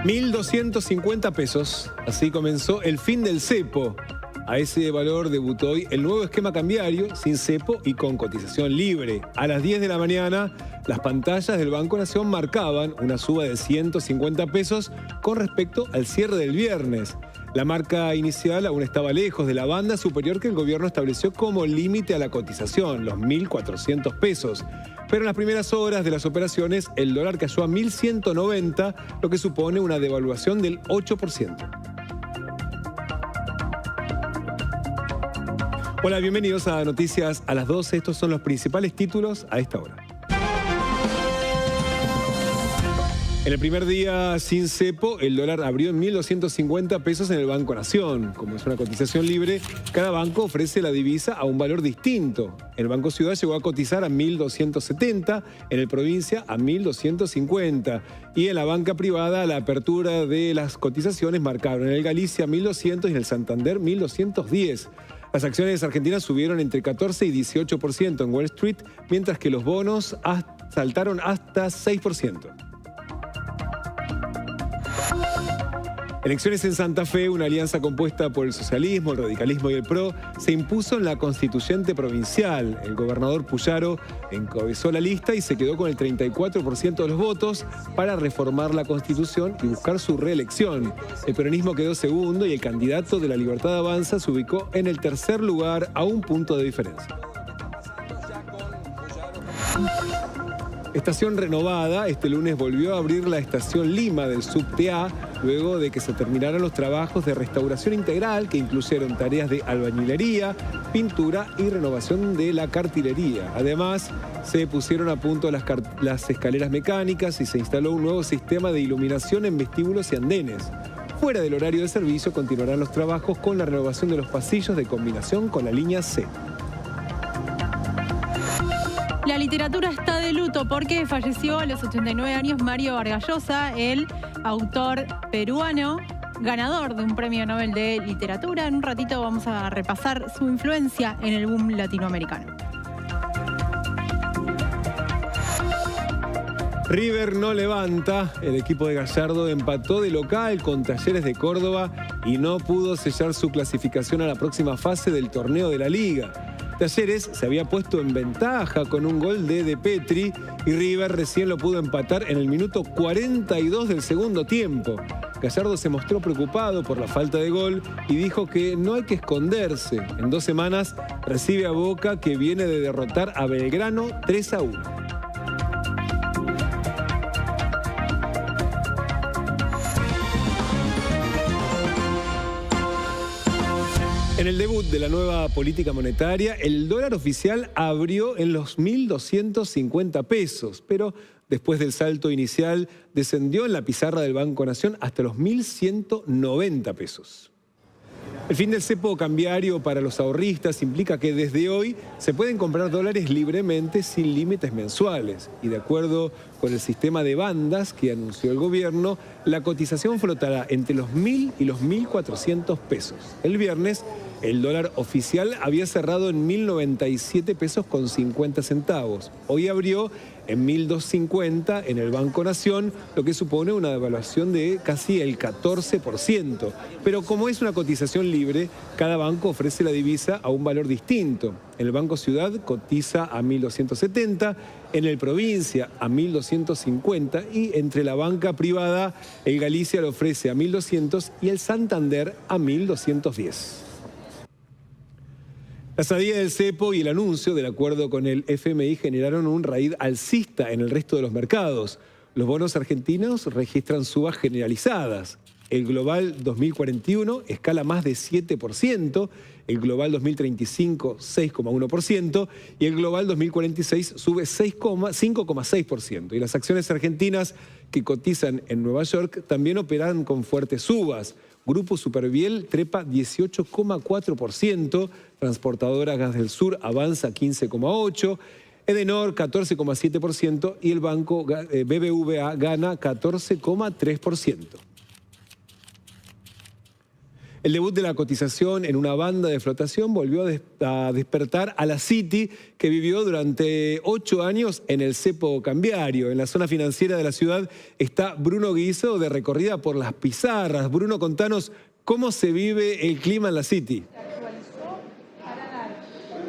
1.250 pesos. Así comenzó el fin del cepo. A ese valor debutó hoy el nuevo esquema cambiario, sin cepo y con cotización libre. A las 10 de la mañana, las pantallas del Banco Nación marcaban una suba de 150 pesos con respecto al cierre del viernes. La marca inicial aún estaba lejos de la banda superior que el gobierno estableció como límite a la cotización, los 1.400 pesos. Pero en las primeras horas de las operaciones, el dólar cayó a 1.190, lo que supone una devaluación del 8%. Hola, bienvenidos a Noticias a las 12. Estos son los principales títulos a esta hora. En el primer día sin cepo, el dólar abrió en 1.250 pesos en el Banco Nación. Como es una cotización libre, cada banco ofrece la divisa a un valor distinto. El Banco Ciudad llegó a cotizar a 1.270, en el Provincia a 1.250. Y en la banca privada, la apertura de las cotizaciones marcaron en el Galicia 1.200 y en el Santander 1.210. Las acciones argentinas subieron entre 14 y 18% en Wall Street, mientras que los bonos saltaron hasta 6%. Elecciones en Santa Fe, una alianza compuesta por el socialismo, el radicalismo y el PRO, se impuso en la constituyente provincial. El gobernador Puyaro encabezó la lista y se quedó con el 34% de los votos para reformar la Constitución y buscar su reelección. El peronismo quedó segundo y el candidato de La Libertad Avanza se ubicó en el tercer lugar a un punto de diferencia. Estación renovada, este lunes volvió a abrir la estación Lima del subte A, luego de que se terminaran los trabajos de restauración integral que incluyeron tareas de albañilería, pintura y renovación de la cartilería. Además, se pusieron a punto las escaleras mecánicas y se instaló un nuevo sistema de iluminación en vestíbulos y andenes. Fuera del horario de servicio continuarán los trabajos con la renovación de los pasillos de combinación con la línea C. La literatura está de luto porque falleció a los 89 años Mario Vargas Llosa, el autor peruano, ganador de un premio Nobel de Literatura. En un ratito vamos a repasar su influencia en el boom latinoamericano. River no levanta, el equipo de Gallardo empató de local con Talleres de Córdoba y no pudo sellar su clasificación a la próxima fase del torneo de la Liga. Talleres se había puesto en ventaja con un gol de Petri y River recién lo pudo empatar en el minuto 42 del segundo tiempo. Gallardo se mostró preocupado por la falta de gol y dijo que no hay que esconderse. En 2 semanas recibe a Boca, que viene de derrotar a Belgrano 3-1. En el debut de la nueva política monetaria, el dólar oficial abrió en los 1.250 pesos, pero después del salto inicial descendió en la pizarra del Banco Nación hasta los 1.190 pesos. El fin del cepo cambiario para los ahorristas implica que desde hoy se pueden comprar dólares libremente sin límites mensuales. Y de acuerdo con el sistema de bandas que anunció el gobierno, la cotización flotará entre los 1.000 y los 1.400 pesos. El viernes, el dólar oficial había cerrado en 1.097 pesos con 50 centavos. Hoy abrió en 1.250 en el Banco Nación, lo que supone una devaluación de casi el 14%. Pero como es una cotización libre, cada banco ofrece la divisa a un valor distinto. En el Banco Ciudad cotiza a 1.270, en el Provincia a 1.250 y entre la banca privada, el Galicia lo ofrece a 1.200 y el Santander a 1.210. La salida del cepo y el anuncio del acuerdo con el FMI generaron un raíz alcista en el resto de los mercados. Los bonos argentinos registran subas generalizadas. El Global 2041 escala más de 7%, el Global 2035 6,1% y el Global 2046 sube 5,6%. Y las acciones argentinas que cotizan en Nueva York también operan con fuertes subas. Grupo Superviel trepa 18,4%, Transportadora Gas del Sur avanza 15,8%, Edenor 14,7% y el banco BBVA gana 14,3%. El debut de la cotización en una banda de flotación volvió a despertar a la City, que vivió durante 8 años en el cepo cambiario. En la zona financiera de la ciudad está Bruno Guizo, de recorrida por las pizarras. Bruno, contanos cómo se vive el clima en la City.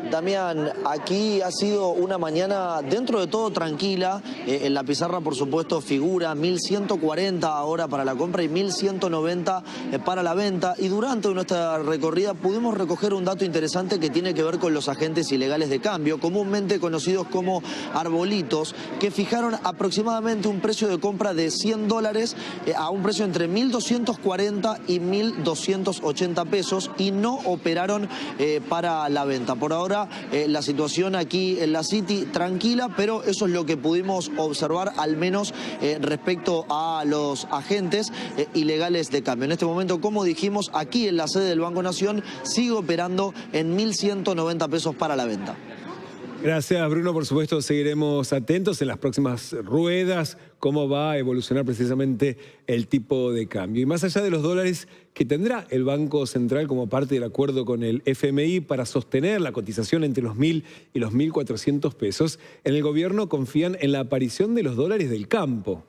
Damián, aquí ha sido una mañana dentro de todo tranquila. En la pizarra, por supuesto, figura 1.140 ahora para la compra y 1.190 para la venta. Y durante nuestra recorrida pudimos recoger un dato interesante que tiene que ver con los agentes ilegales de cambio, comúnmente conocidos como arbolitos, que fijaron aproximadamente un precio de compra de $100 a un precio entre 1.240 y 1.280 pesos y no operaron para la venta. Por ahora, la situación aquí en la City tranquila, pero eso es lo que pudimos observar, al menos respecto a los agentes ilegales de cambio. En este momento, como dijimos, aquí en la sede del Banco Nación sigue operando en 1.190 pesos para la venta. Gracias, Bruno. Por supuesto, seguiremos atentos en las próximas ruedas cómo va a evolucionar precisamente el tipo de cambio. Y más allá de los dólares que tendrá el Banco Central como parte del acuerdo con el FMI para sostener la cotización entre los 1.000 y los 1.400 pesos, en el gobierno confían en la aparición de los dólares del campo.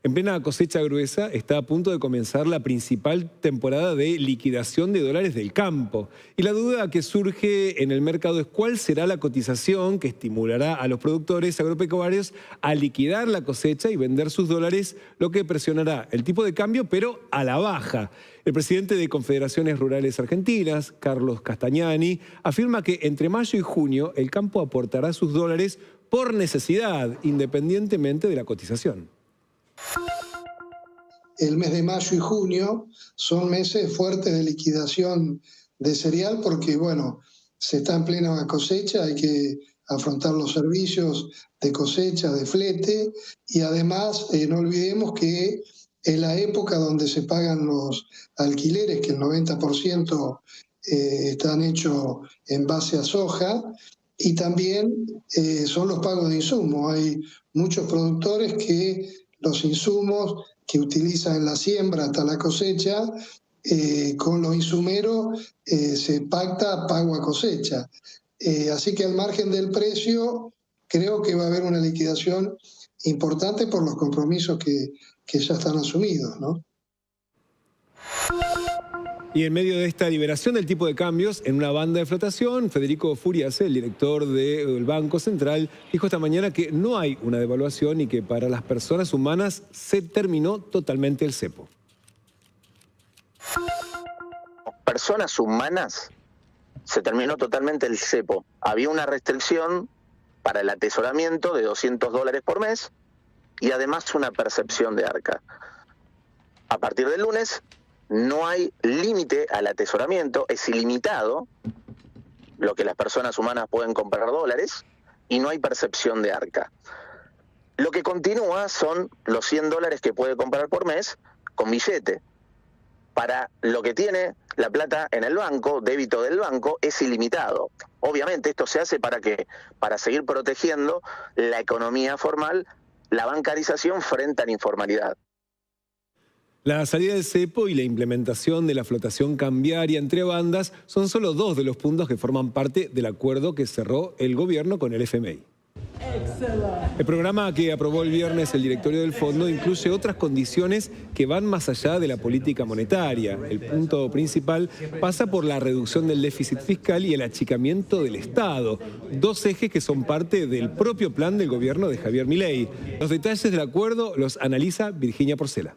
En plena cosecha gruesa está a punto de comenzar la principal temporada de liquidación de dólares del campo. Y la duda que surge en el mercado es cuál será la cotización que estimulará a los productores agropecuarios a liquidar la cosecha y vender sus dólares, lo que presionará el tipo de cambio, pero a la baja. El presidente de Confederaciones Rurales Argentinas, Carlos Castagnani, afirma que entre mayo y junio el campo aportará sus dólares por necesidad, independientemente de la cotización. El mes de mayo y junio son meses fuertes de liquidación de cereal porque, bueno, se está en plena cosecha, hay que afrontar los servicios de cosecha, de flete, y además no olvidemos que es la época donde se pagan los alquileres, que el 90% están hechos en base a soja, y también son los pagos de insumos. Hay muchos productores que los insumos que utilizan en la siembra hasta la cosecha, con los insumeros se pacta pago a cosecha. Así que al margen del precio, creo que va a haber una liquidación importante por los compromisos que ya están asumidos, ¿no? Y en medio de esta liberación del tipo de cambios en una banda de flotación, Federico Furiase, el director del Banco Central, dijo esta mañana que no hay una devaluación y que para las personas humanas se terminó totalmente el cepo. Personas humanas se terminó totalmente el cepo. Había una restricción para el atesoramiento de $200 por mes y además una percepción de arca. A partir del lunes no hay límite al atesoramiento, es ilimitado lo que las personas humanas pueden comprar dólares y no hay percepción de arca. Lo que continúa son los $100 que puede comprar por mes con billete. Para lo que tiene la plata en el banco, débito del banco, es ilimitado. Obviamente esto se hace ¿para qué? Para seguir protegiendo la economía formal, la bancarización frente a la informalidad. La salida del cepo y la implementación de la flotación cambiaria entre bandas son solo 2 de los puntos que forman parte del acuerdo que cerró el gobierno con el FMI. El programa que aprobó el viernes el directorio del fondo incluye otras condiciones que van más allá de la política monetaria. El punto principal pasa por la reducción del déficit fiscal y el achicamiento del Estado, 2 ejes que son parte del propio plan del gobierno de Javier Milei. Los detalles del acuerdo los analiza Virginia Porcela.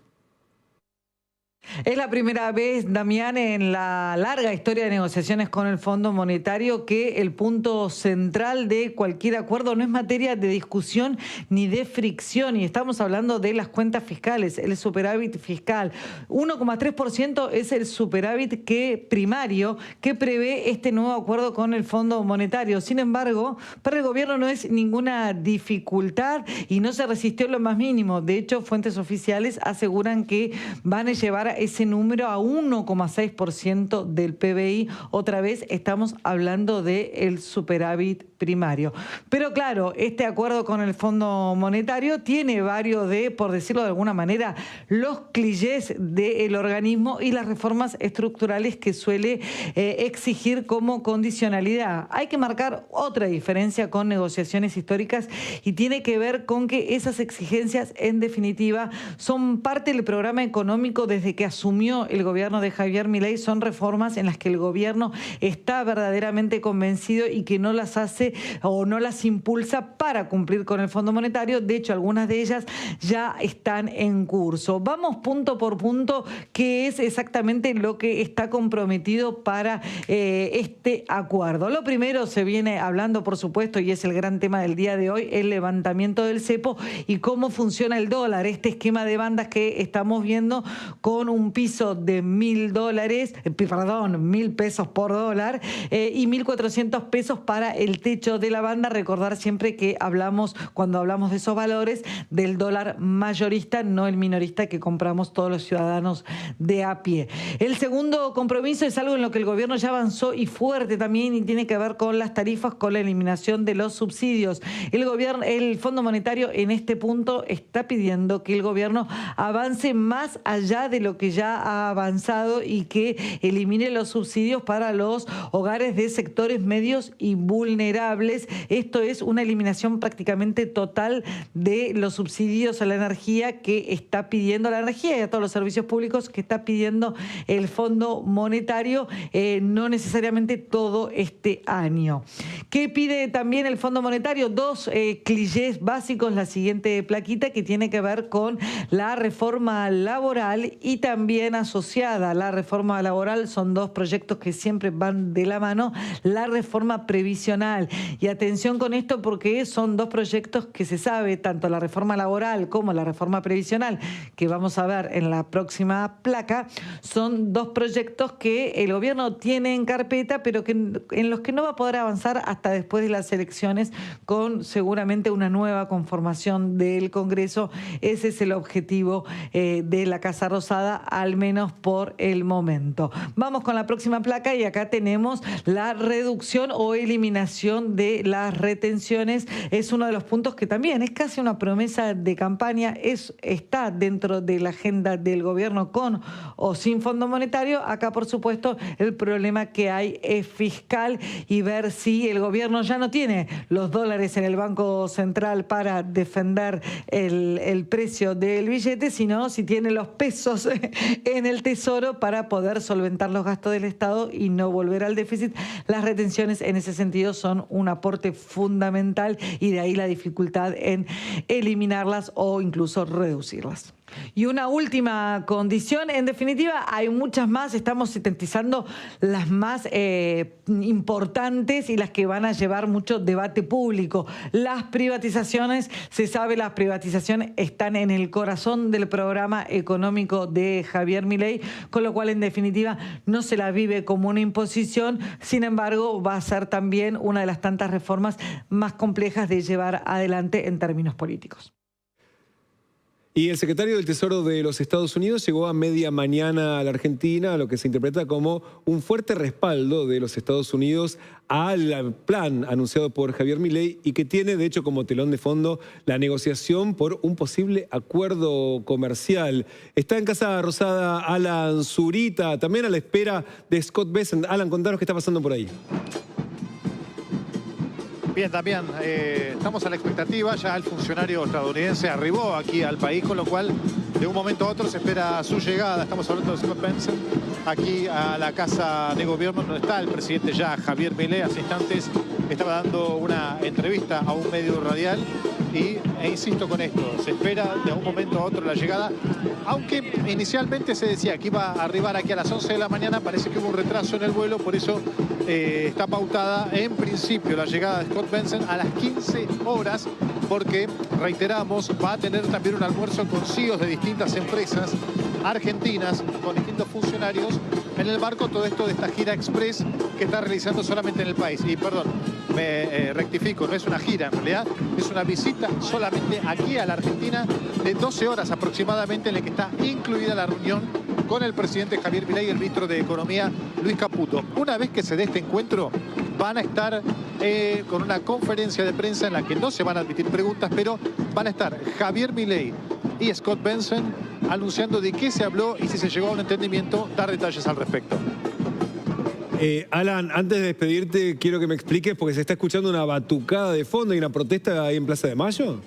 Es la primera vez, Damián, en la larga historia de negociaciones con el Fondo Monetario que el punto central de cualquier acuerdo no es materia de discusión ni de fricción. Y estamos hablando de las cuentas fiscales, el superávit fiscal. 1,3% es el superávit primario que prevé este nuevo acuerdo con el Fondo Monetario. Sin embargo, para el gobierno no es ninguna dificultad y no se resistió en lo más mínimo. De hecho, fuentes oficiales aseguran que van a llevar ese número a 1,6% del PBI. Otra vez estamos hablando del superávit primario. Pero claro, este acuerdo con el Fondo Monetario tiene varios por decirlo de alguna manera, los clichés del organismo y las reformas estructurales que suele exigir como condicionalidad. Hay que marcar otra diferencia con negociaciones históricas y tiene que ver con que esas exigencias, en definitiva, son parte del programa económico desde que asumió el gobierno de Javier Milei. Son reformas en las que el gobierno está verdaderamente convencido y que no las hace o no las impulsa para cumplir con el Fondo Monetario. De hecho, algunas de ellas ya están en curso. Vamos punto por punto, qué es exactamente lo que está comprometido para este acuerdo. Lo primero, se viene hablando, por supuesto, y es el gran tema del día de hoy, el levantamiento del cepo y cómo funciona el dólar, este esquema de bandas que estamos viendo con un piso de $1.000 pesos por dólar y 1.400 pesos para el techo de la banda. Recordar siempre que cuando hablamos de esos valores, del dólar mayorista, no el minorista que compramos todos los ciudadanos de a pie. El segundo compromiso es algo en lo que el gobierno ya avanzó y fuerte también, y tiene que ver con las tarifas, con la eliminación de los subsidios. El Fondo Monetario en este punto está pidiendo que el gobierno avance más allá de lo que ya ha avanzado y que elimine los subsidios para los hogares de sectores medios y vulnerables. Esto es una eliminación prácticamente total de los subsidios a la energía que está pidiendo la energía y a todos los servicios públicos que está pidiendo el Fondo Monetario, no necesariamente todo este año. ¿Qué pide también el Fondo Monetario? Dos clichés básicos, la siguiente plaquita, que tiene que ver con la reforma laboral y también asociada a la reforma laboral. Son dos proyectos que siempre van de la mano, la reforma previsional. Y atención con esto, porque son dos proyectos que se sabe, tanto la reforma laboral como la reforma previsional, que vamos a ver en la próxima placa, son dos proyectos que el gobierno tiene en carpeta, pero en los que no va a poder avanzar hasta después de las elecciones, con seguramente una nueva conformación del Congreso. Ese es el objetivo de la Casa Rosada, al menos por el momento. Vamos con la próxima placa y acá tenemos la reducción o eliminación de las retenciones. Es uno de los puntos que también es casi una promesa de campaña, está dentro de la agenda del gobierno con o sin Fondo Monetario. Acá, por supuesto, el problema que hay es fiscal y ver si el gobierno ya no tiene los dólares en el Banco Central para defender el precio del billete, sino si tiene los pesos en el Tesoro para poder solventar los gastos del Estado y no volver al déficit. Las retenciones en ese sentido son un aporte fundamental y de ahí la dificultad en eliminarlas o incluso reducirlas. Y una última condición, en definitiva, hay muchas más, estamos sintetizando las más importantes y las que van a llevar mucho debate público. Las privatizaciones, se sabe, las privatizaciones están en el corazón del programa económico de Javier Milei, con lo cual, en definitiva, no se la vive como una imposición. Sin embargo, va a ser también una de las tantas reformas más complejas de llevar adelante en términos políticos. Y el secretario del Tesoro de los Estados Unidos llegó a media mañana a la Argentina, a lo que se interpreta como un fuerte respaldo de los Estados Unidos al plan anunciado por Javier Milei y que tiene, de hecho, como telón de fondo la negociación por un posible acuerdo comercial. Está en Casa Rosada Alan Zurita, también a la espera de Scott Bessent. Alan, contanos qué está pasando por ahí. Bien, también estamos a la expectativa. Ya el funcionario estadounidense arribó aquí al país, con lo cual de un momento a otro se espera su llegada. Estamos hablando de Scott Bessent, aquí a la Casa de Gobierno, donde está el presidente ya, Javier Milei. Hace instantes estaba dando una entrevista a un medio radial e insisto con esto, se espera de un momento a otro la llegada, aunque inicialmente se decía que iba a arribar aquí a las 11 de la mañana, parece que hubo un retraso en el vuelo, por eso está pautada en principio la llegada de Scott Bessent a las 15 horas, porque, reiteramos, va a tener también un almuerzo con CEOs de distintas empresas argentinas, con distintos funcionarios, en el marco todo esto de esta gira express que está realizando solamente en el país. Y perdón, me rectifico, no es una gira en realidad, es una visita solamente aquí a la Argentina de 12 horas aproximadamente, en la que está incluida la reunión con el presidente Javier Milei y el ministro de Economía Luis Caputo. Una vez que se dé este encuentro, van a estar con una conferencia de prensa en la que no se van a admitir preguntas, pero van a estar Javier Milei y Scott Bessent anunciando de qué se habló y si se llegó a un entendimiento, dar detalles al respecto. Alan, antes de despedirte, quiero que me expliques, porque se está escuchando una batucada de fondo y una protesta ahí en Plaza de Mayo.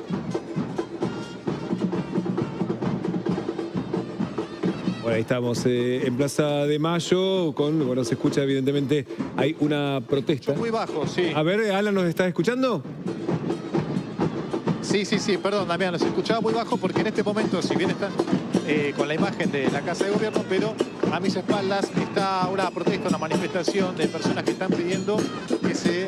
Bueno, ahí estamos en Plaza de Mayo, bueno, se escucha evidentemente, hay una protesta. Muy bajo, sí. A ver, Alan, ¿nos estás escuchando? Sí, perdón, Damián, nos escuchaba muy bajo porque en este momento, si bien están con la imagen de la Casa de Gobierno, pero a mis espaldas está una protesta, una manifestación de personas que están pidiendo que se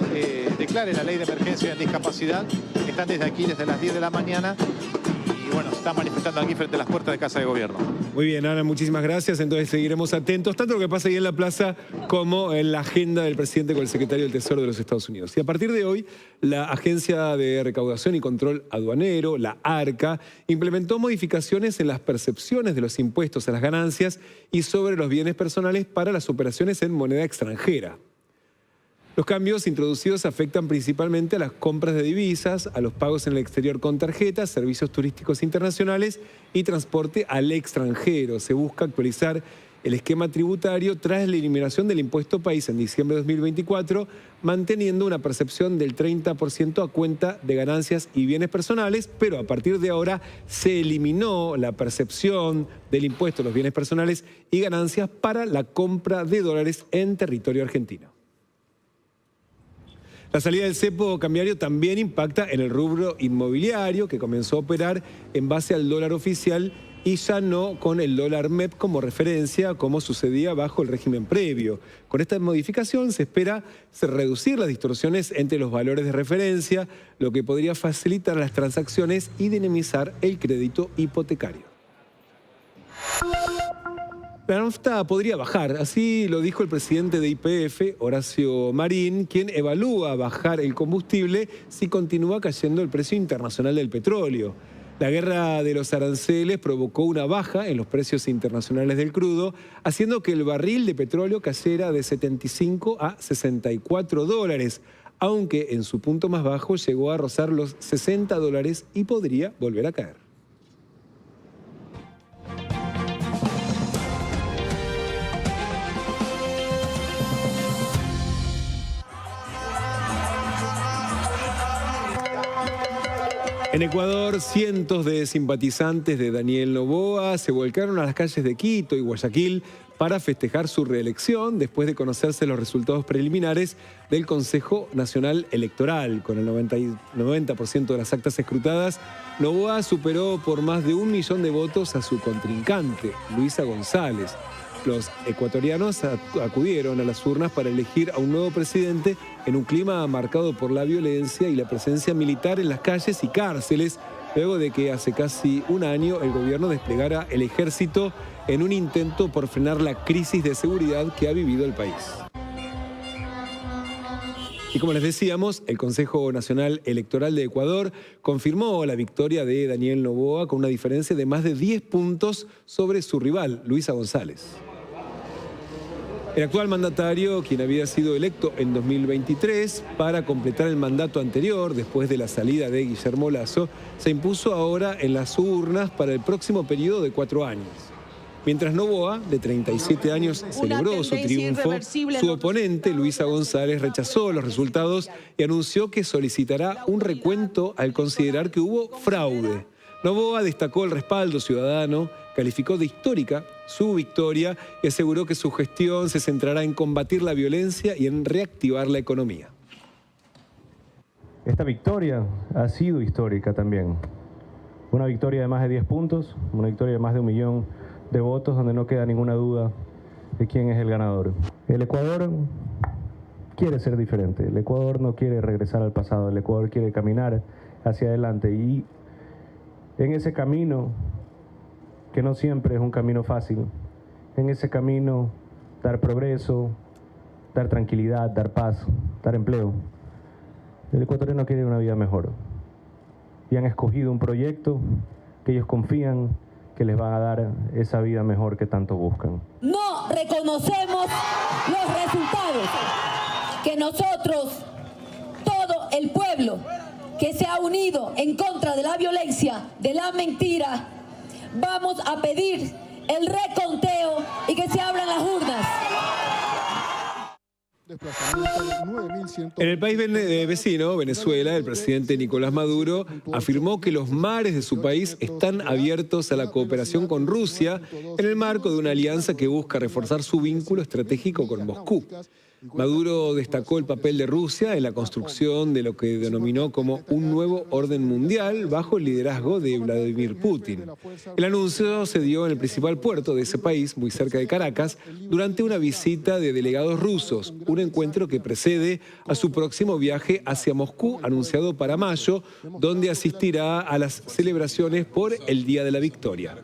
declare la ley de emergencia en discapacidad. Están desde aquí, desde las 10 de la mañana. Y bueno, se están manifestando aquí frente a las puertas de Casa de Gobierno. Muy bien, Ana, muchísimas gracias. Entonces seguiremos atentos, tanto lo que pasa ahí en la plaza como en la agenda del presidente con el secretario del Tesoro de los Estados Unidos. Y a partir de hoy, la Agencia de Recaudación y Control Aduanero, la ARCA, implementó modificaciones en las percepciones de los impuestos a las ganancias y sobre los bienes personales para las operaciones en moneda extranjera. Los cambios introducidos afectan principalmente a las compras de divisas, a los pagos en el exterior con tarjetas, servicios turísticos internacionales y transporte al extranjero. Se busca actualizar el esquema tributario tras la eliminación del impuesto país en diciembre de 2024, manteniendo una percepción del 30% a cuenta de ganancias y bienes personales, pero a partir de ahora se eliminó la percepción del impuesto a los bienes personales y ganancias para la compra de dólares en territorio argentino. La salida del cepo cambiario también impacta en el rubro inmobiliario, que comenzó a operar en base al dólar oficial y ya no con el dólar MEP como referencia, como sucedía bajo el régimen previo. Con esta modificación se espera reducir las distorsiones entre los valores de referencia, lo que podría facilitar las transacciones y dinamizar el crédito hipotecario. La nafta podría bajar, así lo dijo el presidente de YPF, Horacio Marín, quien evalúa bajar el combustible si continúa cayendo el precio internacional del petróleo. La guerra de los aranceles provocó una baja en los precios internacionales del crudo, haciendo que el barril de petróleo cayera de 75 a 64 dólares, aunque en su punto más bajo llegó a rozar los 60 dólares y podría volver a caer. En Ecuador, cientos de simpatizantes de Daniel Noboa se volcaron a las calles de Quito y Guayaquil para festejar su reelección después de conocerse los resultados preliminares del Consejo Nacional Electoral. Con el 90% de las actas escrutadas, Noboa superó por más de 1 millón de votos a su contrincante, Luisa González. Los ecuatorianos acudieron a las urnas para elegir a un nuevo presidente en un clima marcado por la violencia y la presencia militar en las calles y cárceles, luego de que hace casi un año el gobierno desplegara el ejército en un intento por frenar la crisis de seguridad que ha vivido el país. Y como les decíamos, el Consejo Nacional Electoral de Ecuador confirmó la victoria de Daniel Noboa con una diferencia de más de 10 puntos sobre su rival, Luisa González. El actual mandatario, quien había sido electo en 2023 para completar el mandato anterior después de la salida de Guillermo Lasso, se impuso ahora en las urnas para el próximo periodo de 4 años. Mientras Noboa, de 37 años, celebró su triunfo, su oponente, Luisa González, rechazó los resultados y anunció que solicitará un recuento al considerar que hubo fraude. Noboa destacó el respaldo ciudadano, calificó de histórica su victoria y aseguró que su gestión se centrará en combatir la violencia y en reactivar la economía. Esta victoria ha sido histórica también. Una victoria de más de 10 puntos, una victoria de más de 1 millón de votos, donde no queda ninguna duda de quién es el ganador. El Ecuador quiere ser diferente, el Ecuador no quiere regresar al pasado, el Ecuador quiere caminar hacia adelante y en ese camino, que no siempre es un camino fácil, en ese camino dar progreso, dar tranquilidad, dar paz, dar empleo. El ecuatoriano quiere una vida mejor y han escogido un proyecto que ellos confían que les van a dar esa vida mejor que tanto buscan. No reconocemos los resultados que nosotros, todo el pueblo que se ha unido en contra de la violencia, de la mentira, vamos a pedir el reconteo y que se abran las urnas. En el país vecino, Venezuela, el presidente Nicolás Maduro afirmó que los mares de su país están abiertos a la cooperación con Rusia en el marco de una alianza que busca reforzar su vínculo estratégico con Moscú. Maduro destacó el papel de Rusia en la construcción de lo que denominó como un nuevo orden mundial bajo el liderazgo de Vladimir Putin. El anuncio se dio en el principal puerto de ese país, muy cerca de Caracas, durante una visita de delegados rusos, un encuentro que precede a su próximo viaje hacia Moscú, anunciado para mayo, donde asistirá a las celebraciones por el Día de la Victoria.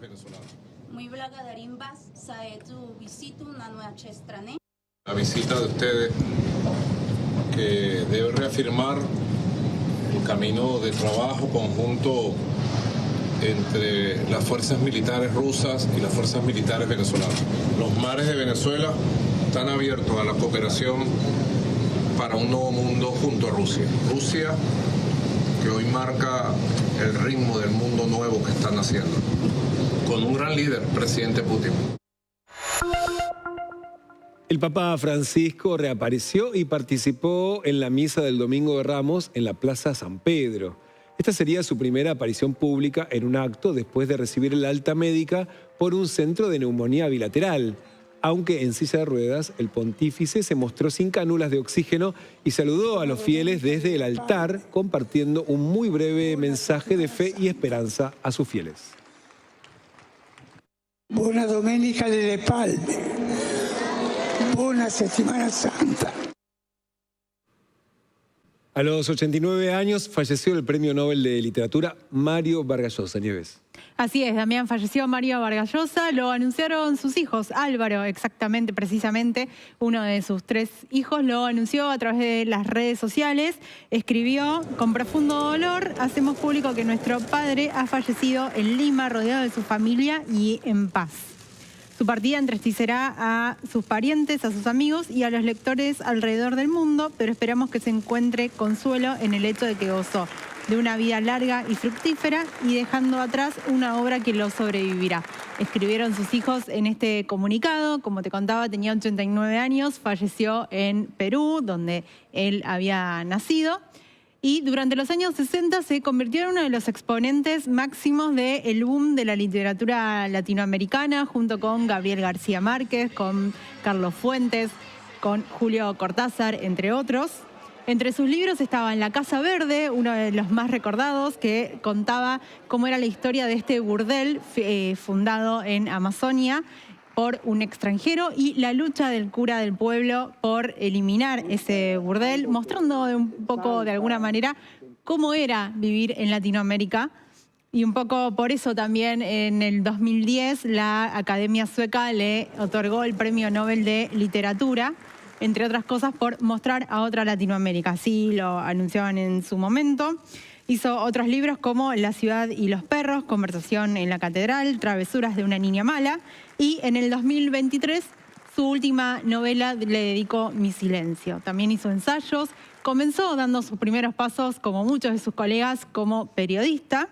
La visita de ustedes que debe reafirmar el camino de trabajo conjunto entre las fuerzas militares rusas y las fuerzas militares venezolanas. Los mares de Venezuela están abiertos a la cooperación para un nuevo mundo junto a Rusia. Rusia que hoy marca el ritmo del mundo nuevo que están haciendo, con un gran líder, presidente Putin. El Papa Francisco reapareció y participó en la misa del Domingo de Ramos en la Plaza San Pedro. Esta sería su primera aparición pública en un acto después de recibir el alta médica por un centro de neumonía bilateral. Aunque en silla de ruedas, el pontífice se mostró sin cánulas de oxígeno y saludó a los fieles desde el altar, compartiendo un muy breve mensaje de fe y esperanza a sus fieles. Buona domenica delle Palme. Buena Semana Santa. A los 89 años falleció el Premio Nobel de Literatura Mario Vargas Llosa. Nieves. Así es, Damián, falleció Mario Vargas Llosa, lo anunciaron sus hijos, Álvaro, exactamente, precisamente, uno de sus 3 hijos, lo anunció a través de las redes sociales, escribió: con profundo dolor, hacemos público que nuestro padre ha fallecido en Lima, rodeado de su familia y en paz. Su partida entristecerá a sus parientes, a sus amigos y a los lectores alrededor del mundo, pero esperamos que se encuentre consuelo en el hecho de que gozó de una vida larga y fructífera y dejando atrás una obra que lo sobrevivirá. Escribieron sus hijos en este comunicado. Como te contaba, tenía 89 años, falleció en Perú, donde él había nacido. Y durante los años 60 se convirtió en uno de los exponentes máximos del boom de la literatura latinoamericana, junto con Gabriel García Márquez, con Carlos Fuentes, con Julio Cortázar, entre otros. Entre sus libros estaba En la Casa Verde, uno de los más recordados, que contaba cómo era la historia de este burdel fundado en Amazonia por un extranjero y la lucha del cura del pueblo por eliminar ese burdel, mostrando un poco, de alguna manera, cómo era vivir en Latinoamérica. Y un poco por eso también en el 2010 la Academia Sueca le otorgó el Premio Nobel de Literatura, entre otras cosas por mostrar a otra Latinoamérica. Así lo anunciaban en su momento. Hizo otros libros como La ciudad y los perros, Conversación en la catedral, Travesuras de una niña mala. Y en el 2023 su última novela le dedicó Mi silencio. También hizo ensayos. Comenzó dando sus primeros pasos, como muchos de sus colegas, como periodista.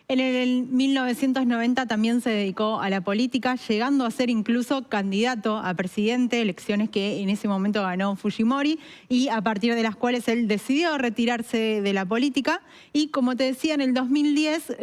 En el 1990 también se dedicó a la política, llegando a ser incluso candidato a presidente, elecciones que en ese momento ganó Fujimori, y a partir de las cuales él decidió retirarse de la política. Y como te decía, en el 2010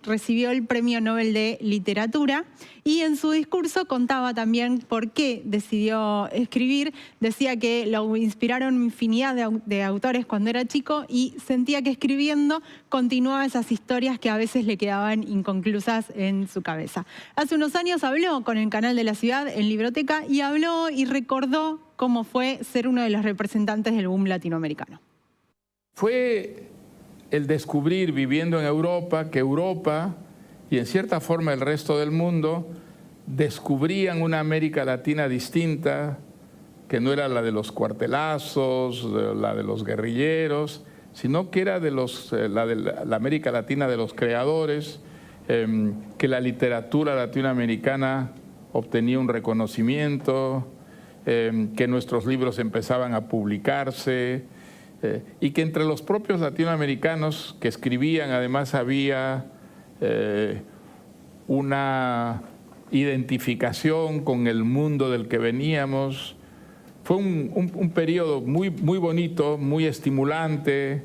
recibió el Premio Nobel de Literatura, y en su discurso contaba también por qué decidió escribir. Decía que lo inspiraron infinidad de autores cuando era chico y sentía que escribiendo continuaba esas historias que a veces le quedaban inconclusas en su cabeza. Hace unos años habló con el Canal de la Ciudad en Libroteca y habló y recordó cómo fue ser uno de los representantes del boom latinoamericano. Fue el descubrir, viviendo en Europa, que Europa y en cierta forma el resto del mundo descubrían una América Latina distinta, que no era la de los cuartelazos, la de los guerrilleros, sino que era de la América Latina de los creadores, que la literatura latinoamericana obtenía un reconocimiento, que nuestros libros empezaban a publicarse, y que entre los propios latinoamericanos que escribían además había una identificación con el mundo del que veníamos. Fue un periodo muy bonito, muy estimulante.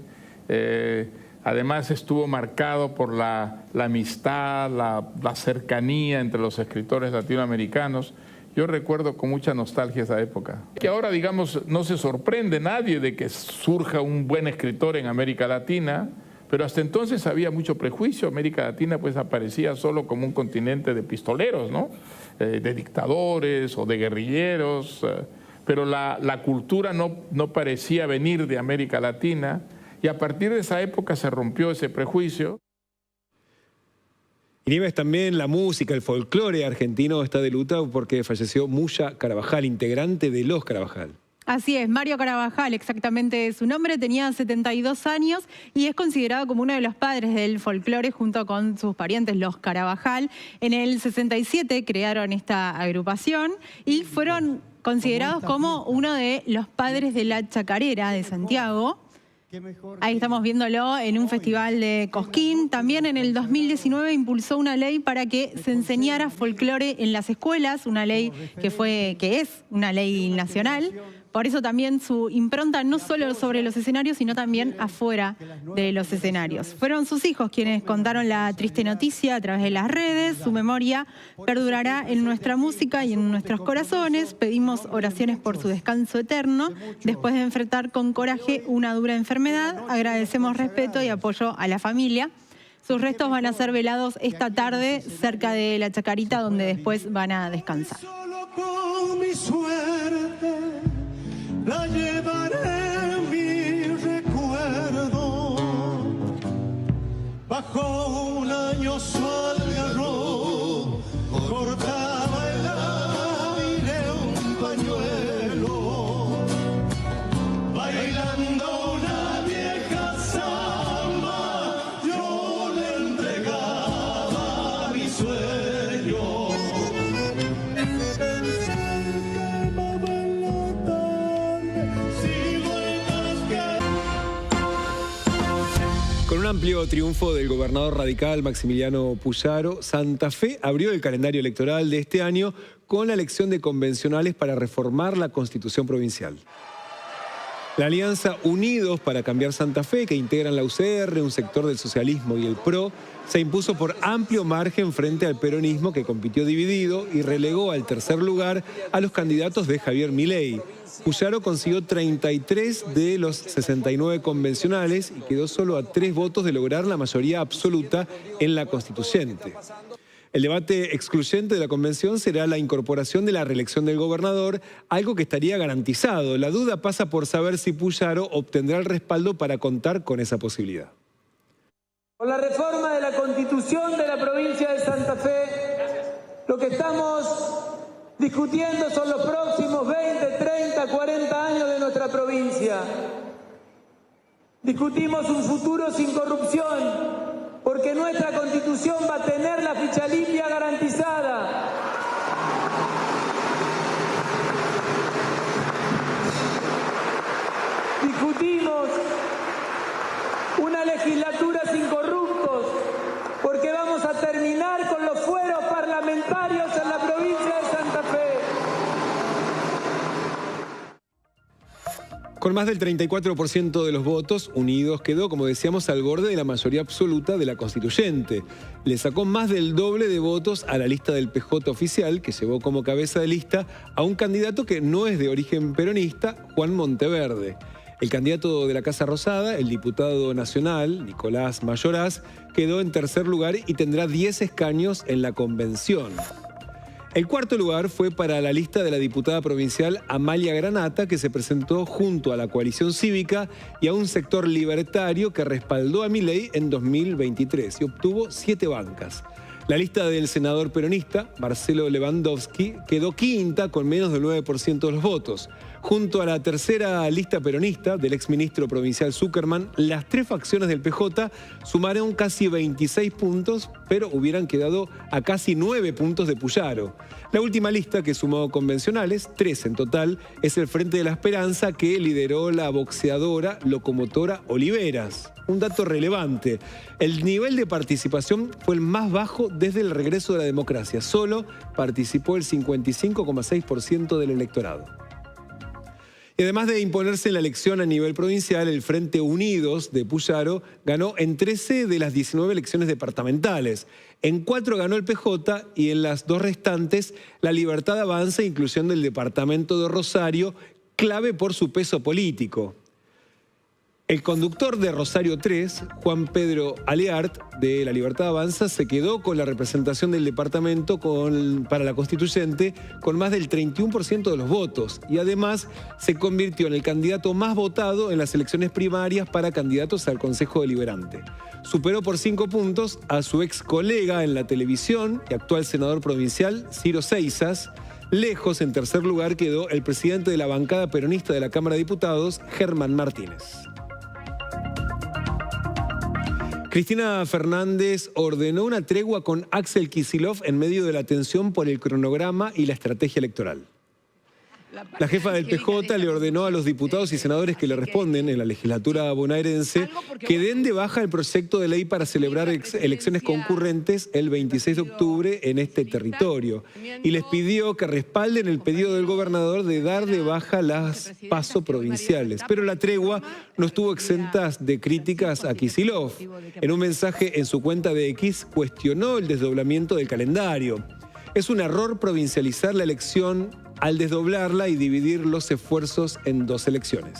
Además estuvo marcado por la amistad, la cercanía entre los escritores latinoamericanos. Yo recuerdo con mucha nostalgia esa época. Que ahora, digamos, no se sorprende nadie de que surja un buen escritor en América Latina, pero hasta entonces había mucho prejuicio. América Latina pues aparecía solo como un continente de pistoleros, ¿no? De dictadores o de guerrilleros, pero la cultura no parecía venir de América Latina, y a partir de esa época se rompió ese prejuicio. Y Nieves, también la música, el folclore argentino está de luto porque falleció Muya Carabajal, integrante de Los Carabajal. Así es, Mario Carabajal, exactamente su nombre, tenía 72 años y es considerado como uno de los padres del folclore junto con sus parientes, los Carabajal. En el 67 crearon esta agrupación y fueron considerados como uno de los padres de la chacarera de Santiago. Ahí estamos viéndolo en un festival de Cosquín. También en el 2019 impulsó una ley para que se enseñara folclore en las escuelas, una ley que es una ley nacional. Por eso también su impronta no solo sobre los escenarios, sino también afuera de los escenarios. Fueron sus hijos quienes contaron la triste noticia a través de las redes. Su memoria perdurará en nuestra música y en nuestros corazones. Pedimos oraciones por su descanso eterno. Después de enfrentar con coraje una dura enfermedad, agradecemos respeto y apoyo a la familia. Sus restos van a ser velados esta tarde cerca de la Chacarita, donde después van a descansar. La llevaré en mi recuerdo, bajo un año sol garro, cortaba el aire un pañuelo, bailando una vieja samba, yo le entregaba mi sueño. Con un amplio triunfo del gobernador radical Maximiliano Puyaro, Santa Fe abrió el calendario electoral de este año con la elección de convencionales para reformar la Constitución provincial. La alianza Unidos para Cambiar Santa Fe, que integran la UCR, un sector del socialismo y el PRO, se impuso por amplio margen frente al peronismo, que compitió dividido y relegó al tercer lugar a los candidatos de Javier Milei. Puyaro consiguió 33 de los 69 convencionales y quedó solo a 3 votos de lograr la mayoría absoluta en la constituyente. El debate excluyente de la convención será la incorporación de la reelección del gobernador, algo que estaría garantizado. La duda pasa por saber si Puyaro obtendrá el respaldo para contar con esa posibilidad. Con la reforma de la Constitución de la provincia de Santa Fe, lo que estamos discutiendo son los próximos 20, 30, 40 años de nuestra provincia. Discutimos un futuro sin corrupción, porque nuestra Constitución va a tener la ficha limpia garantizada. Discutimos una legislatura sin corruptos, porque vamos a terminar con los fueros parlamentarios en la provincia de Santa Fe. Con más del 34% de los votos, Unidos quedó, como decíamos, al borde de la mayoría absoluta de la constituyente. Le sacó más del doble de votos a la lista del PJ oficial, que llevó como cabeza de lista a un candidato que no es de origen peronista, Juan Monteverde. El candidato de la Casa Rosada, el diputado nacional, Nicolás Mayoraz, quedó en tercer lugar y tendrá 10 escaños en la convención. El cuarto lugar fue para la lista de la diputada provincial Amalia Granata, que se presentó junto a la coalición cívica y a un sector libertario que respaldó a Milei en 2023 y obtuvo 7 bancas. La lista del senador peronista, Marcelo Lewandowski, quedó quinta con menos del 9% de los votos. Junto a la tercera lista peronista del exministro provincial Zuckerman, las 3 facciones del PJ sumaron casi 26 puntos pero hubieran quedado a casi 9 puntos de Puyaro. La última lista, que sumó convencionales, 3 en total, es el Frente de la Esperanza, que lideró la boxeadora locomotora Oliveras. Un dato relevante: el nivel de participación fue el más bajo desde el regreso de la democracia. Solo participó el 55,6% del electorado. Y además de imponerse en la elección a nivel provincial, el Frente Unidos de Puyaro ganó en 13 de las 19 elecciones departamentales. En 4 ganó el PJ y en las 2 restantes La Libertad Avanza, incluyendo el departamento de Rosario, clave por su peso político. El conductor de Rosario 3, Juan Pedro Aleart, de La Libertad Avanza, se quedó con la representación del departamento para la constituyente con más del 31% de los votos y además se convirtió en el candidato más votado en las elecciones primarias para candidatos al Consejo Deliberante. Superó por 5 puntos a su ex colega en la televisión y actual senador provincial, Ciro Seizas. Lejos, en tercer lugar, quedó el presidente de la bancada peronista de la Cámara de Diputados, Germán Martínez. Cristina Fernández ordenó una tregua con Axel Kicillof en medio de la tensión por el cronograma y la estrategia electoral. La jefa del PJ le ordenó a los diputados y senadores que le responden en la legislatura bonaerense que den de baja el proyecto de ley para celebrar elecciones concurrentes el 26 de octubre en este territorio y les pidió que respalden el pedido del gobernador de dar de baja las PASO provinciales. Pero la tregua no estuvo exenta de críticas a Kicillof. En un mensaje en su cuenta de X cuestionó el desdoblamiento del calendario. Es un error provincializar la elección al desdoblarla y dividir los esfuerzos en 2 elecciones.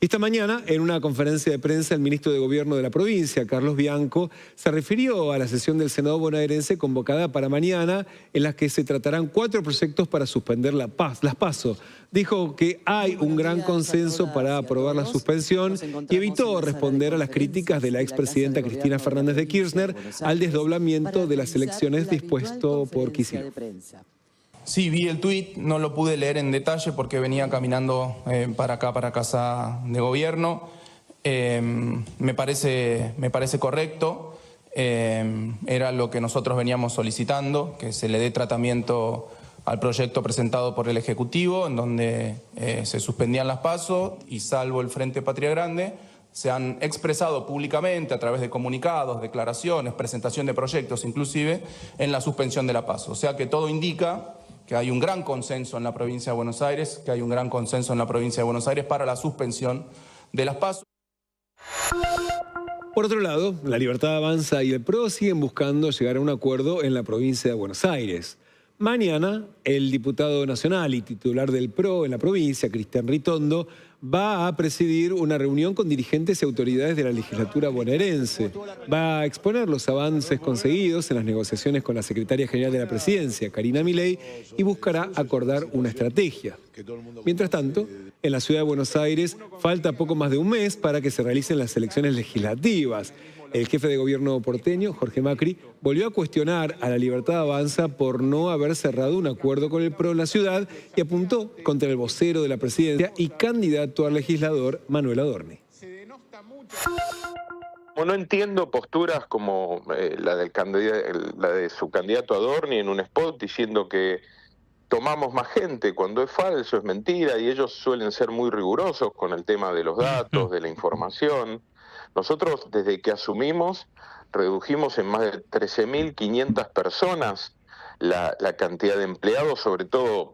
Esta mañana, en una conferencia de prensa, el ministro de Gobierno de la provincia, Carlos Bianco, se refirió a la sesión del Senado bonaerense convocada para mañana, en la que se tratarán 4 proyectos para suspender las PASO. Dijo que hay un gran consenso para aprobar la suspensión y evitó responder a las críticas de la expresidenta Cristina Fernández de Kirchner al desdoblamiento de las elecciones dispuesto por Kicillof. Sí, vi el tuit, no lo pude leer en detalle porque venía caminando para acá, para Casa de Gobierno. Me parece correcto, era lo que nosotros veníamos solicitando, que se le dé tratamiento al proyecto presentado por el Ejecutivo, en donde se suspendían las PASO y salvo el Frente Patria Grande, se han expresado públicamente a través de comunicados, declaraciones, presentación de proyectos inclusive, en la suspensión de la PASO. O sea que todo indica que hay un gran consenso en la provincia de Buenos Aires, para la suspensión de las PASO. Por otro lado, La Libertad Avanza y el PRO siguen buscando llegar a un acuerdo en la provincia de Buenos Aires. Mañana, el diputado nacional y titular del PRO en la provincia, Cristian Ritondo, va a presidir una reunión con dirigentes y autoridades de la legislatura bonaerense. Va a exponer los avances conseguidos en las negociaciones con la secretaria general de la presidencia, Karina Milei, y buscará acordar una estrategia. Mientras tanto, en la ciudad de Buenos Aires falta poco más de un mes para que se realicen las elecciones legislativas. El jefe de gobierno porteño, Jorge Macri, volvió a cuestionar a La Libertad Avanza por no haber cerrado un acuerdo con el PRO en la ciudad y apuntó contra el vocero de la presidencia y candidato a legislador, Manuel Adorni. No entiendo posturas como la de su candidato Adorni en un spot diciendo que tomamos más gente cuando es falso, es mentira, y ellos suelen ser muy rigurosos con el tema de los datos, de la información. Nosotros, desde que asumimos, redujimos en más de 13.500 personas la cantidad de empleados, sobre todo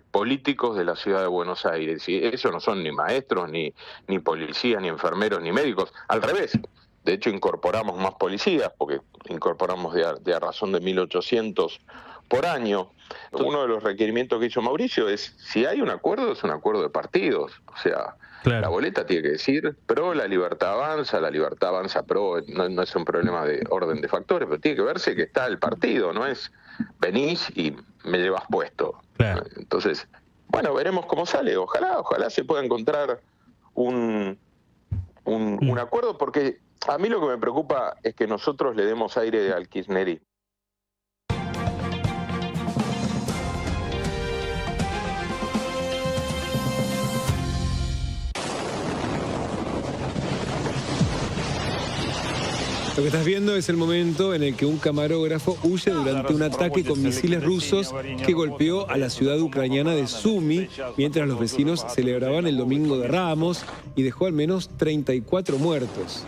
políticos de la ciudad de Buenos Aires. Y eso no son ni maestros, ni policías, ni enfermeros, ni médicos. Al revés. De hecho, incorporamos más policías, porque incorporamos de a razón de 1.800 por año. Uno de los requerimientos que hizo Mauricio es, si hay un acuerdo, es un acuerdo de partidos. O sea, claro, la boleta tiene que decir PRO, La Libertad Avanza PRO, no es un problema de orden de factores, pero tiene que verse que está el partido, no es venís y me llevas puesto. Claro. Entonces, bueno, veremos cómo sale. Ojalá se pueda encontrar un acuerdo, porque a mí lo que me preocupa es que nosotros le demos aire al kirchnerismo. Lo que estás viendo es el momento en el que un camarógrafo huye durante un ataque con misiles rusos que golpeó a la ciudad ucraniana de Sumy mientras los vecinos celebraban el Domingo de Ramos y dejó al menos 34 muertos.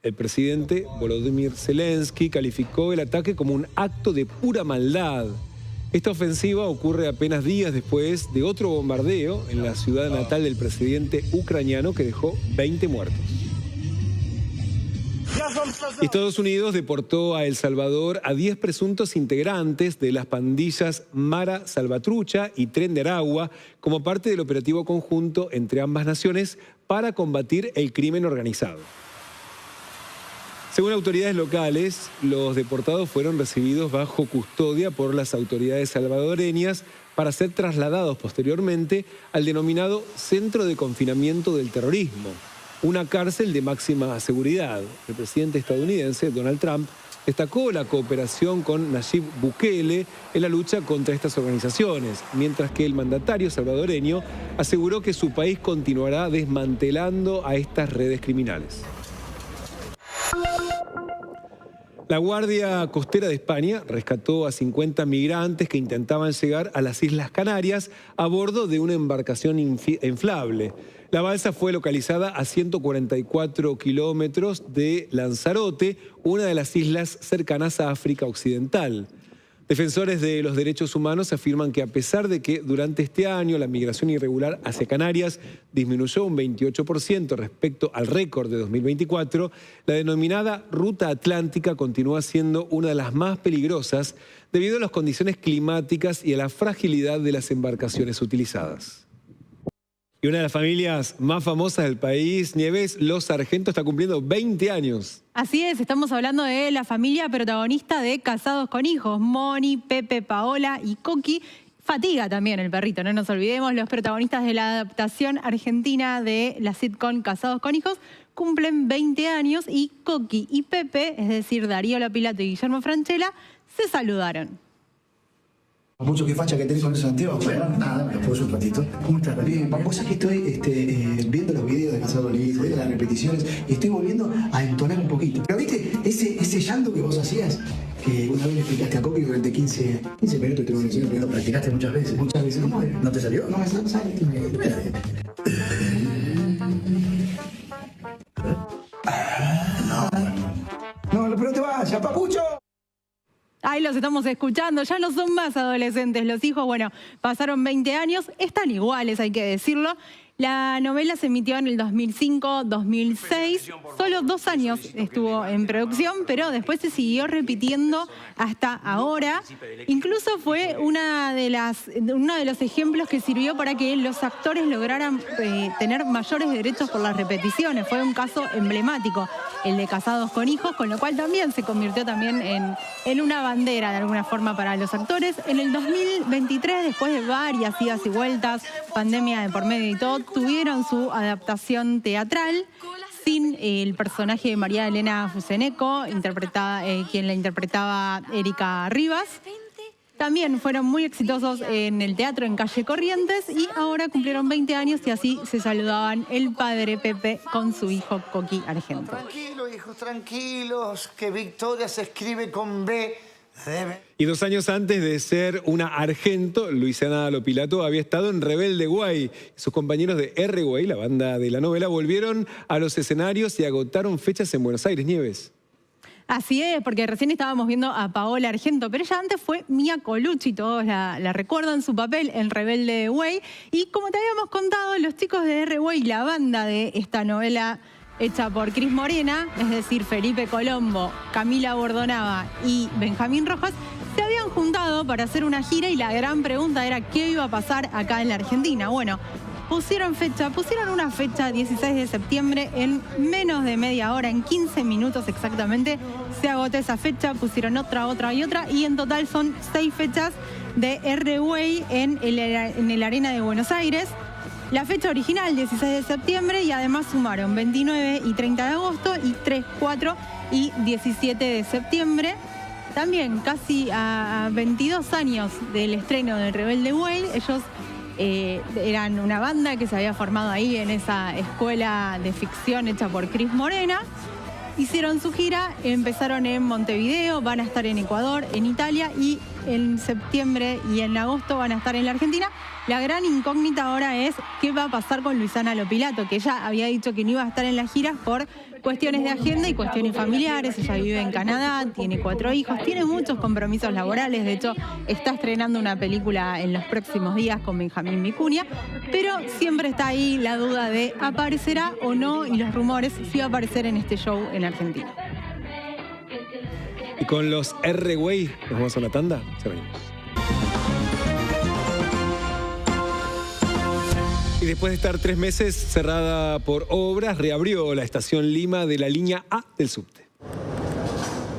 El presidente Volodymyr Zelensky calificó el ataque como un acto de pura maldad. Esta ofensiva ocurre apenas días después de otro bombardeo en la ciudad natal del presidente ucraniano que dejó 20 muertos. Estados Unidos deportó a El Salvador a 10 presuntos integrantes de las pandillas Mara Salvatrucha y Tren de Aragua como parte del operativo conjunto entre ambas naciones para combatir el crimen organizado. Según autoridades locales, los deportados fueron recibidos bajo custodia por las autoridades salvadoreñas para ser trasladados posteriormente al denominado Centro de Confinamiento del Terrorismo, una cárcel de máxima seguridad. El presidente estadounidense, Donald Trump, destacó la cooperación con Nayib Bukele en la lucha contra estas organizaciones, mientras que el mandatario salvadoreño aseguró que su país continuará desmantelando a estas redes criminales. La Guardia Costera de España rescató a 50 migrantes que intentaban llegar a las Islas Canarias a bordo de una embarcación inflable. La balsa fue localizada a 144 kilómetros de Lanzarote, una de las islas cercanas a África Occidental. Defensores de los derechos humanos afirman que a pesar de que durante este año la migración irregular hacia Canarias disminuyó un 28% respecto al récord de 2024, la denominada Ruta Atlántica continúa siendo una de las más peligrosas debido a las condiciones climáticas y a la fragilidad de las embarcaciones utilizadas. Y una de las familias más famosas del país, Nieves, Los Sargento, está cumpliendo 20 años. Así es, estamos hablando de la familia protagonista de Casados con Hijos, Moni, Pepe, Paola y Coqui. Fatiga también el perrito, no nos olvidemos, los protagonistas de la adaptación argentina de la sitcom Casados con Hijos cumplen 20 años y Coqui y Pepe, es decir, Darío Lopilato y Guillermo Francella, se saludaron. Mucho que facha que tenés con esos anteojos. Bueno, nada, me lo puedo un ratito. ¿Cómo estás? Bien, vos sabés que estoy viendo los videos de Casados con Hijos, viendo las repeticiones y estoy volviendo a entonar un poquito. Pero viste, ese llanto que vos hacías, que una vez le explicaste a Coqui durante 15 minutos, te lo enseño, pero lo practicaste muchas veces. Muchas veces. ¿Cómo es? ¿No te salió? No me sale. No, pero te vayas, papucho. Ahí los estamos escuchando, ya no son más adolescentes los hijos, bueno, pasaron 20 años, están iguales, hay que decirlo. La novela se emitió en el 2005-2006, solo 2 años estuvo en producción, pero después se siguió repitiendo hasta ahora. Incluso fue uno de los ejemplos que sirvió para que los actores lograran tener mayores derechos por las repeticiones. Fue un caso emblemático, el de Casados con Hijos, con lo cual también se convirtió también en una bandera de alguna forma para los actores. En el 2023, después de varias idas y vueltas, pandemia de por medio y todo, tuvieron su adaptación teatral sin el personaje de María Elena Fuseneco, quien la interpretaba Erika Rivas. También fueron muy exitosos en el teatro en Calle Corrientes y ahora cumplieron 20 años y así se saludaban el padre Pepe con su hijo Coqui Argento. Tranquilos, hijos, tranquilos, que Victoria se escribe con B. Y 2 años antes de ser una Argento, Luisiana Lopilato había estado en Rebelde Way. Sus compañeros de R-Way, la banda de la novela, volvieron a los escenarios y agotaron fechas en Buenos Aires, Nieves. Así es, porque recién estábamos viendo a Paola Argento, pero ella antes fue Mia Colucci, todos la recuerdan su papel en Rebelde Way. Y como te habíamos contado, los chicos de R-Way, la banda de esta novela hecha por Cris Morena, es decir, Felipe Colombo, Camila Bordonava y Benjamín Rojas, se habían juntado para hacer una gira y la gran pregunta era qué iba a pasar acá en la Argentina. Bueno, pusieron una fecha 16 de septiembre, en menos de media hora, en 15 minutos exactamente, se agotó esa fecha, pusieron otra y en total son 6 fechas de R-Way en el Arena de Buenos Aires. La fecha original, 16 de septiembre, y además sumaron 29 y 30 de agosto y 3, 4 y 17 de septiembre. También casi a 22 años del estreno de Rebelde Way, ellos eran una banda que se había formado ahí en esa escuela de ficción hecha por Cris Morena. hicieron su gira, empezaron en Montevideo, van a estar en Ecuador, en Italia y en septiembre y en agosto van a estar en la Argentina. La gran incógnita ahora es qué va a pasar con Luisana Lopilato, que ella había dicho que no iba a estar en las giras por cuestiones de agenda y cuestiones familiares. Ella vive en Canadá, tiene 4 hijos, tiene muchos compromisos laborales. De hecho, está estrenando una película en los próximos días con Benjamín Vicuña, pero siempre está ahí la duda de aparecerá o no y los rumores si va a aparecer en este show en Argentina. Y con los R-Way, nos vamos a una tanda, ya venimos. Y después de estar 3 meses cerrada por obras, reabrió la estación Lima de la línea A del subte.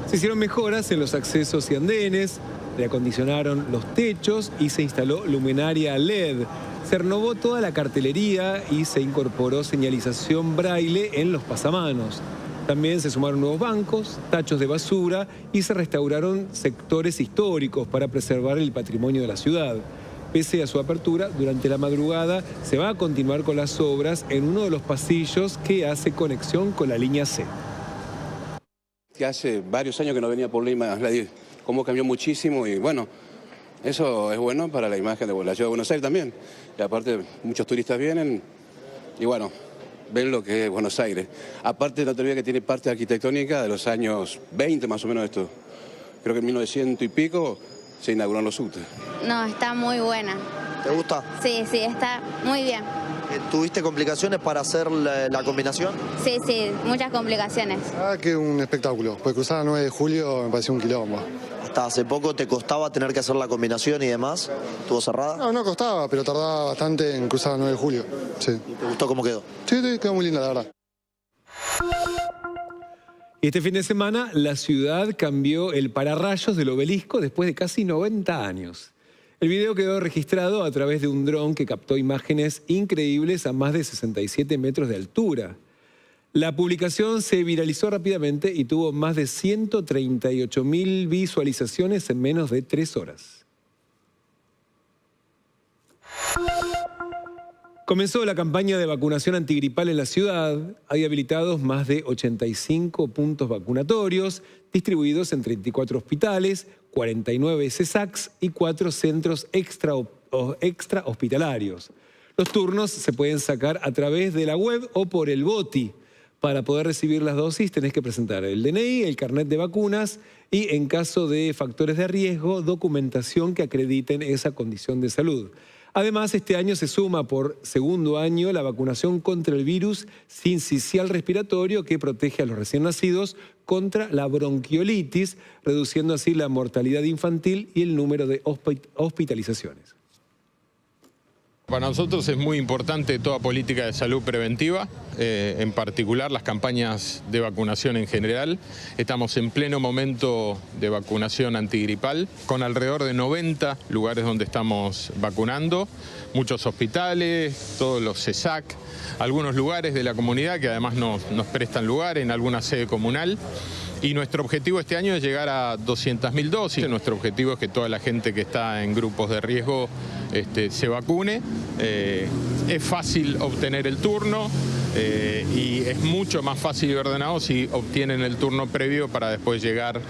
Se hicieron mejoras en los accesos y andenes, reacondicionaron los techos y se instaló luminaria LED. Se renovó toda la cartelería y se incorporó señalización braille en los pasamanos. También se sumaron nuevos bancos, tachos de basura y se restauraron sectores históricos para preservar el patrimonio de la ciudad. Pese a su apertura, durante la madrugada se va a continuar con las obras en uno de los pasillos que hace conexión con la línea C. Que hace varios años que no venía por Lima, cómo cambió muchísimo y bueno, eso es bueno para la imagen de la ciudad de Buenos Aires también. Y aparte muchos turistas vienen y bueno, ven lo que es Buenos Aires. Aparte no te olvides que tiene parte arquitectónica de los años 20 más o menos esto. Creo que en 1900 y pico se inauguraron los subtes. No, está muy buena. ¿Te gusta? Sí, está muy bien. ¿Tuviste complicaciones para hacer la combinación? Sí, muchas complicaciones. Ah, que un espectáculo, pues cruzar el 9 de julio me pareció un quilombo. ¿Hasta hace poco te costaba tener que hacer la combinación y demás? ¿Estuvo cerrada? No costaba, pero tardaba bastante en cruzar el 9 de julio. Sí. ¿Y te gustó cómo quedó? Sí, quedó muy linda, la verdad. Y este fin de semana la ciudad cambió el pararrayos del obelisco después de casi 90 años. El video quedó registrado a través de un dron que captó imágenes increíbles a más de 67 metros de altura. La publicación se viralizó rápidamente y tuvo más de 138.000 visualizaciones en menos de 3 horas. Comenzó la campaña de vacunación antigripal en la ciudad. Hay habilitados más de 85 puntos vacunatorios, distribuidos en 34 hospitales, 49 CESACs y 4 centros extra hospitalarios. Los turnos se pueden sacar a través de la web o por el BOTI. Para poder recibir las dosis tenés que presentar el DNI, el carnet de vacunas y, en caso de factores de riesgo, documentación que acrediten esa condición de salud. Además, este año se suma por segundo año la vacunación contra el virus sincicial respiratorio que protege a los recién nacidos contra la bronquiolitis, reduciendo así la mortalidad infantil y el número de hospitalizaciones. Para nosotros es muy importante toda política de salud preventiva, en particular las campañas de vacunación en general. Estamos en pleno momento de vacunación antigripal, con alrededor de 90 lugares donde estamos vacunando, muchos hospitales, todos los CESAC, algunos lugares de la comunidad que además nos prestan lugar en alguna sede comunal. Y nuestro objetivo este año es llegar a 200.000 dosis. Nuestro objetivo es que toda la gente que está en grupos de riesgo se vacune. Es fácil obtener el turno y es mucho más fácil y ordenado si obtienen el turno previo para después llegar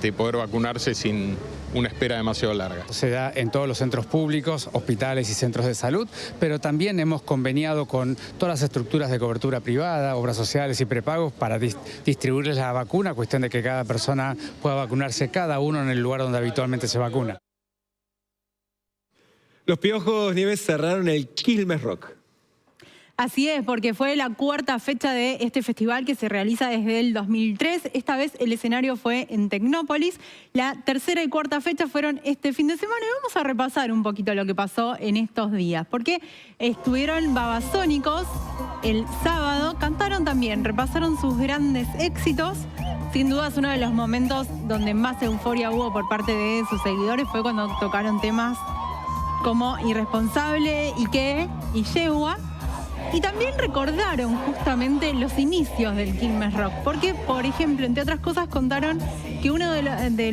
y poder vacunarse sin una espera demasiado larga. Se da en todos los centros públicos, hospitales y centros de salud, pero también hemos conveniado con todas las estructuras de cobertura privada, obras sociales y prepagos para distribuirles la vacuna, cuestión de que cada persona pueda vacunarse cada uno en el lugar donde habitualmente se vacuna. Los Piojos Nieves cerraron el Quilmes Rock. Así es, porque fue la 4ª fecha de este festival que se realiza desde el 2003. Esta vez el escenario fue en Tecnópolis. La 3ª y 4ª fecha fueron este fin de semana. Y vamos a repasar un poquito lo que pasó en estos días. Porque estuvieron Babasónicos el sábado, cantaron también, repasaron sus grandes éxitos. Sin duda es uno de los momentos donde más euforia hubo por parte de sus seguidores. Fue cuando tocaron temas como Irresponsable, Ike y Yegua. Y también recordaron justamente los inicios del Quilmes Rock. Porque, por ejemplo, entre otras cosas, contaron que una de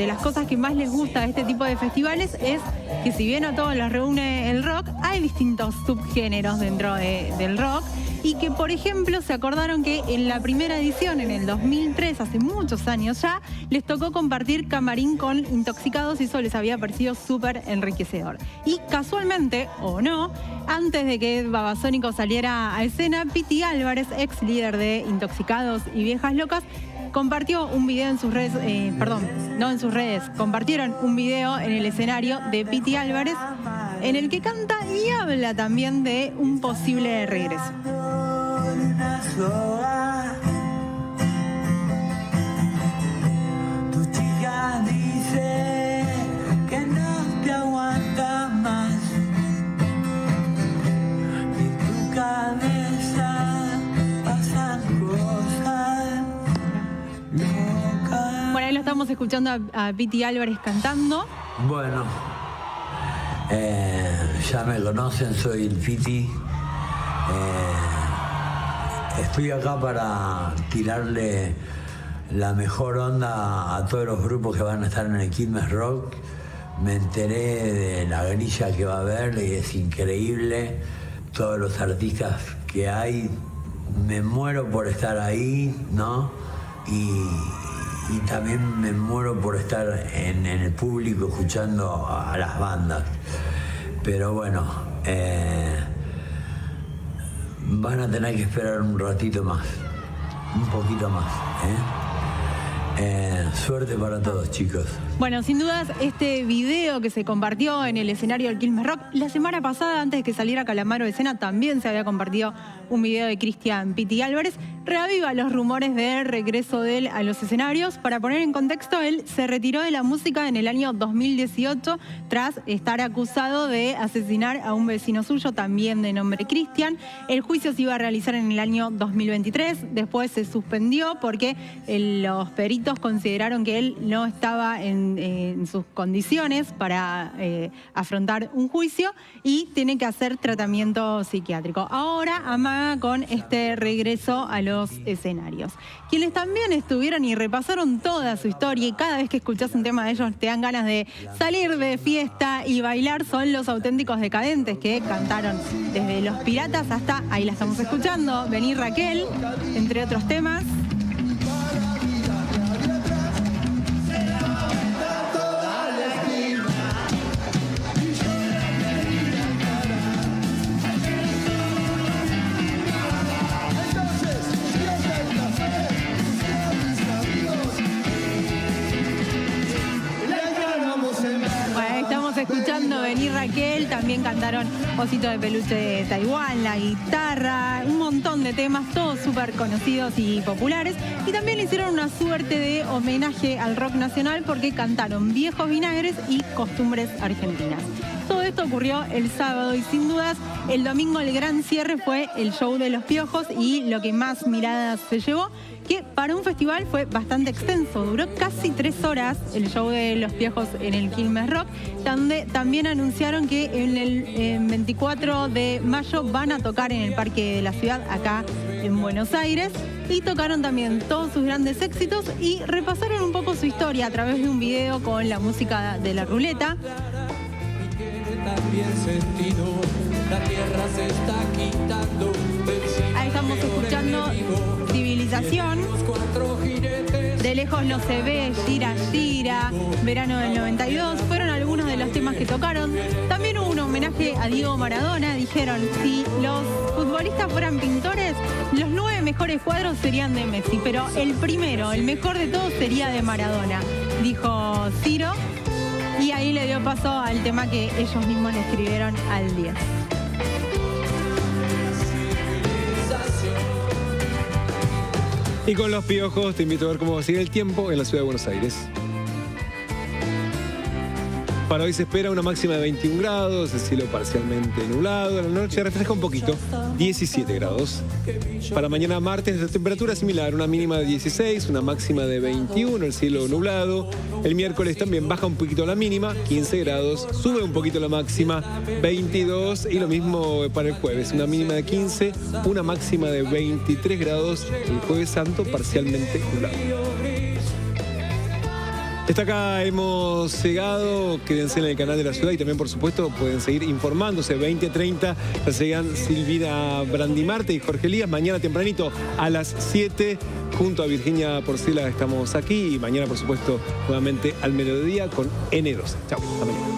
las cosas que más les gusta de este tipo de festivales es que si bien a todos los reúne el rock, hay distintos subgéneros dentro del rock. y que, por ejemplo, se acordaron que en la primera edición, en el 2003, hace muchos años ya, les tocó compartir camarín con Intoxicados y eso les había parecido súper enriquecedor. Y casualmente, o no, antes de que Babasónicos saliera a escena, Piti Álvarez, ex líder de Intoxicados y Viejas Locas, compartió un video en sus redes, compartieron un video en el escenario de Piti Álvarez en el que canta y habla también de un posible regreso. Tu chica dice que no te aguanta más y tu cabeza pasan cosas locas. Bueno, ahí lo estamos escuchando a Piti Álvarez cantando. Bueno, ya me conocen, soy el Piti. Estoy acá para tirarle la mejor onda a todos los grupos que van a estar en el Quilmes Rock. Me enteré de la grilla que va a haber y es increíble. Todos los artistas que hay, me muero por estar ahí, ¿no? Y también me muero por estar en el público escuchando a las bandas. Pero bueno, van a tener que esperar un ratito más, un poquito más, suerte para todos, chicos. Bueno, sin dudas, este video que se compartió en el escenario del Quilmes Rock, la semana pasada, antes de que saliera Calamaro de escena, también se había compartido un video de Cristian Piti Álvarez. Reaviva los rumores de regreso de él a los escenarios. Para poner en contexto, él se retiró de la música en el año 2018 tras estar acusado de asesinar a un vecino suyo, también de nombre Cristian. El juicio se iba a realizar en el año 2023, después se suspendió porque los peritos consideraron que él no estaba en sus condiciones para afrontar un juicio y tiene que hacer tratamiento psiquiátrico. Ahora amaga con este regreso a los escenarios. Quienes también estuvieron y repasaron toda su historia y cada vez que escuchás un tema de ellos te dan ganas de salir de fiesta y bailar son los Auténticos Decadentes, que cantaron desde Los Piratas hasta, ahí la estamos escuchando, Vení Raquel, entre otros temas. Escuchando Vení Raquel, también cantaron Osito de Peluche de Taiwán, La Guitarra, un montón de temas, todos súper conocidos y populares. Y también le hicieron una suerte de homenaje al rock nacional porque cantaron Viejos Vinagres y Costumbres Argentinas. Todo esto ocurrió el sábado y sin dudas el domingo el gran cierre fue el show de Los Piojos y lo que más miradas se llevó, que para un festival fue bastante extenso, duró casi 3 horas el show de Los Piojos en el Quilmes Rock, donde también anunciaron que en el 24 de mayo van a tocar en el Parque de la Ciudad, acá en Buenos Aires, y tocaron también todos sus grandes éxitos y repasaron un poco su historia a través de un video con la música de La Ruleta. Ahí estamos escuchando Civilización, De lejos no se ve, Gira Gira, Verano del 92, fueron algunos de los temas que tocaron. También hubo un homenaje a Diego Maradona, dijeron, si los futbolistas fueran pintores, los 9 mejores cuadros serían de Messi, pero el primero, el mejor de todos sería de Maradona, dijo Ciro. Y ahí le dio paso al tema que ellos mismos le escribieron al 10. Y con Los Piojos te invito a ver cómo va a seguir el tiempo en la ciudad de Buenos Aires. Para hoy se espera una máxima de 21 grados, el cielo parcialmente nublado, en la noche refresca un poquito, 17 grados. Para mañana martes la temperatura similar, una mínima de 16, una máxima de 21, el cielo nublado. El miércoles también baja un poquito la mínima, 15 grados, sube un poquito la máxima, 22, y lo mismo para el jueves, una mínima de 15, una máxima de 23 grados, el jueves santo parcialmente nublado. Hasta acá hemos llegado. Quédense en el canal de la ciudad y también, por supuesto, pueden seguir informándose. 20:30 llegan Silvina Brandimarte y Jorge Elías. Mañana tempranito a las 7 junto a Virginia Porcela estamos aquí. Y mañana, por supuesto, nuevamente al mediodía con N12. Chao. Hasta mañana.